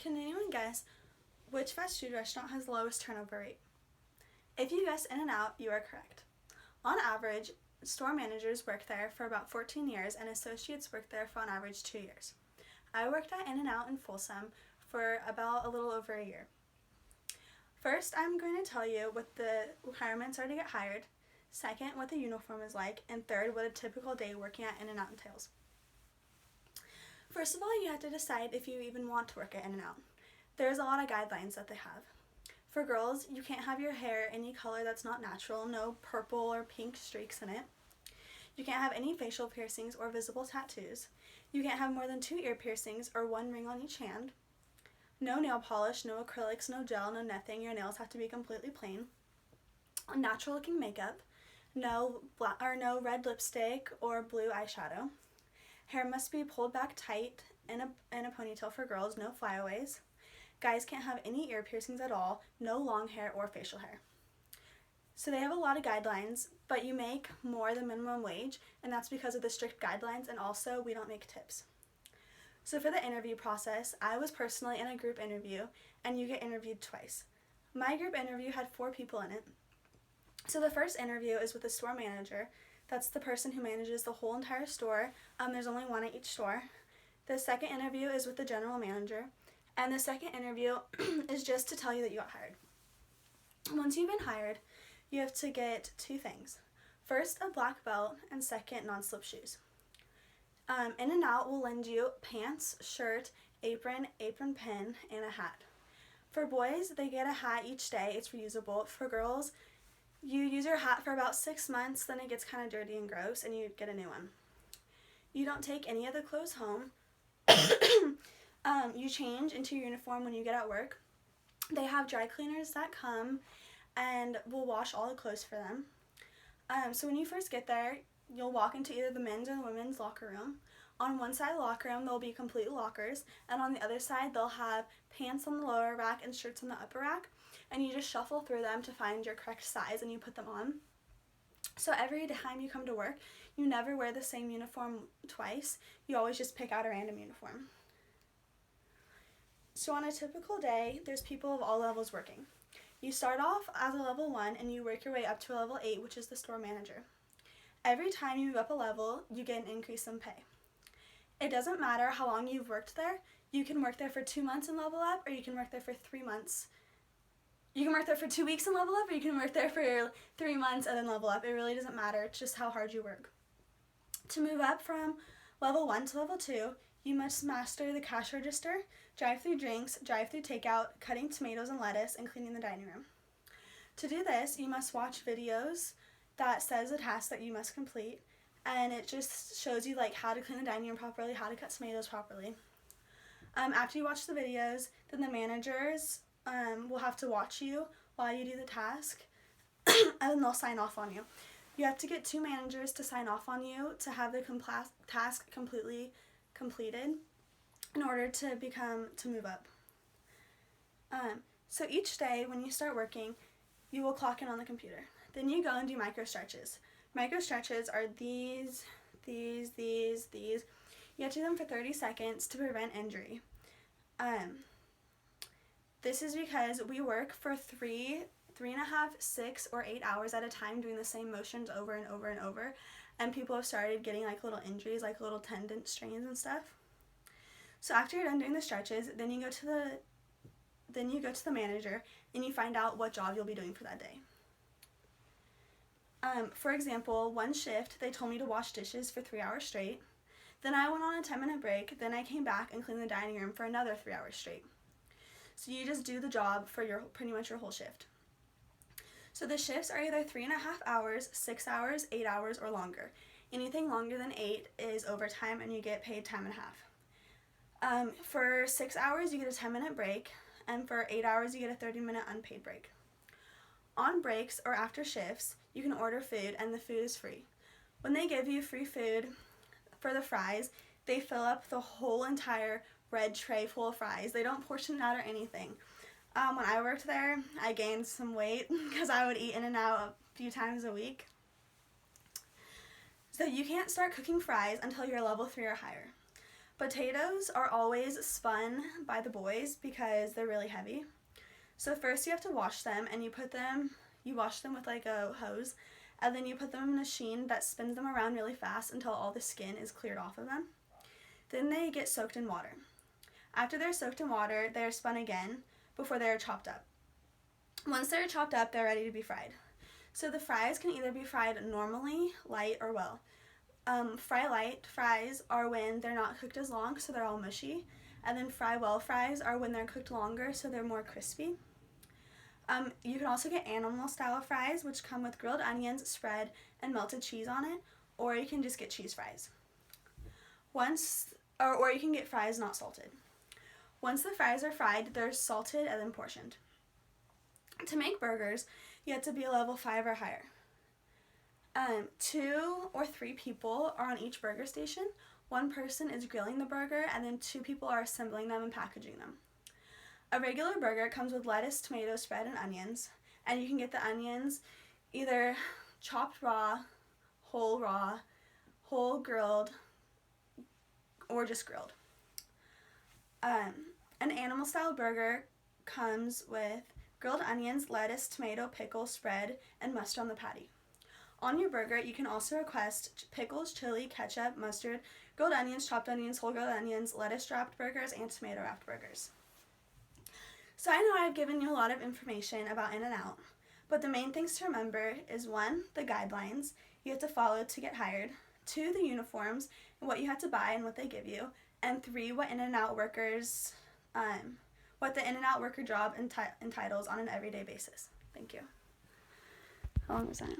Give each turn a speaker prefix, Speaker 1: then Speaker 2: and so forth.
Speaker 1: Can anyone guess which fast food restaurant has the lowest turnover rate? If you guessed In-N-Out, you are correct. On average, store managers work there for about 14 years and associates work there for on average 2 years. I worked at In-N-Out in Folsom for about a little over a year. First, I'm going to tell you what the requirements are to get hired, second, what the uniform is like, and third, what a typical day working at In-N-Out entails. First of all, you have to decide if you even want to work at In-N-Out. There's a lot of guidelines that they have. For girls, you can't have your hair any color that's not natural, no purple or pink streaks in it. You can't have any facial piercings or visible tattoos. You can't have more than 2 ear piercings or 1 ring on each hand. No nail polish, no acrylics, no gel, no nothing. Your nails have to be completely plain. Natural looking makeup. No red lipstick or blue eyeshadow. Hair must be pulled back tight in a ponytail for girls, no flyaways. Guys can't have any ear piercings at all, no long hair or facial hair. So they have a lot of guidelines, but you make more than minimum wage, and that's because of the strict guidelines, and also we don't make tips. So for the interview process, I was personally in a group interview, and you get interviewed twice. My group interview had 4 people in it. So the first interview is with the store manager. That's the person who manages the whole entire store. There's only one at each store. The second interview is with the general manager. And the second interview is just to tell you that you got hired. Once you've been hired, you have to get 2 things. First, a black belt, and second, non-slip shoes. In-N-Out will lend you pants, shirt, apron pin, and a hat. For boys, they get a hat each day. It's reusable. For girls, you use your hat for about 6 months, then it gets kind of dirty and gross, and you get a new one. You don't take any of the clothes home. You change into your uniform when you get at work. They have dry cleaners that come and will wash all the clothes for them. So when you first get there, you'll walk into either the men's or the women's locker room. On one side of the locker room, there'll be complete lockers, and on the other side, they'll have pants on the lower rack and shirts on the upper rack, and you just shuffle through them to find your correct size and you put them on. So every time you come to work, you never wear the same uniform twice. You always just pick out a random uniform. So on a typical day, there's people of all levels working. You start off as a level 1 and you work your way up to a level 8, which is the store manager. Every time you move up a level, you get an increase in pay. It doesn't matter how long you've worked there. You can work there for 2 months and level up, or you can work there for 3 months. You can work there for 2 weeks and level up, or you can work there for 3 months and then level up. It really doesn't matter. It's just how hard you work. To move up from level 1 to level 2, you must master the cash register, drive-through drinks, drive-through takeout, cutting tomatoes and lettuce, and cleaning the dining room. To do this, you must watch videos that says the task that you must complete, and it just shows you like how to clean the dining room properly, how to cut tomatoes properly. After you watch the videos, then the managers will have to watch you while you do the task, and then they'll sign off on you. You have to get 2 managers to sign off on you to have the task completely completed in order to move up. So each day when you start working, you will clock in on the computer. Then you go and do micro stretches. Micro stretches are these. You have to do them for 30 seconds to prevent injury. This is because we work for 3.5, 6, or 8 hours at a time doing the same motions over and over and over, and people have started getting like little injuries, like little tendon strains and stuff. So after you're done doing the stretches, then you go to the manager and you find out what job you'll be doing for that day. For example, one shift they told me to wash dishes for 3 hours straight. Then I went on a 10-minute break. Then I came back and cleaned the dining room for another 3 hours straight. So you just do the job for pretty much your whole shift. So the shifts are either 3.5 hours, 6 hours, 8 hours, or longer. Anything longer than 8 is overtime, and you get paid time and a half. For 6 hours, you get a 10-minute break, and for 8 hours, you get a 30-minute unpaid break. On breaks or after shifts, you can order food, and the food is free. When they give you free food for the fries, they fill up the whole entire red tray full of fries. They don't portion it out or anything. When I worked there, I gained some weight because I would eat In-N-Out a few times a week. So you can't start cooking fries until you're level 3 or higher. Potatoes are always spun by the boys because they're really heavy. So first you have to wash them, and you wash them with like a hose, and then you put them in a machine that spins them around really fast until all the skin is cleared off of them. Then they get soaked in water. After they're soaked in water, they're spun again before they're chopped up. Once they're chopped up, they're ready to be fried. So the fries can either be fried normally, light, or well. Fry light fries are when they're not cooked as long, so they're all mushy. And then fry well fries are when they're cooked longer, so they're more crispy. You can also get animal style fries, which come with grilled onions, spread, and melted cheese on it, or you can just get cheese fries. Or you can get fries not salted. Once the fries are fried, they're salted and then portioned. To make burgers, you have to be a level 5 or higher. 2 or 3 people are on each burger station. 1 person is grilling the burger, and then 2 people are assembling them and packaging them. A regular burger comes with lettuce, tomato, spread, and onions, and you can get the onions either chopped raw, whole grilled, or just grilled. An animal style burger comes with grilled onions, lettuce, tomato, pickle, spread, and mustard on the patty. On your burger, you can also request pickles, chili, ketchup, mustard, grilled onions, chopped onions, whole grilled onions, lettuce wrapped burgers, and tomato wrapped burgers. So I know I've given you a lot of information about In-N-Out, but the main things to remember is 1, the guidelines you have to follow to get hired, 2, the uniforms and what you have to buy and what they give you, and 3, what the In-N-Out worker job entitles on an everyday basis. Thank you. How long was that?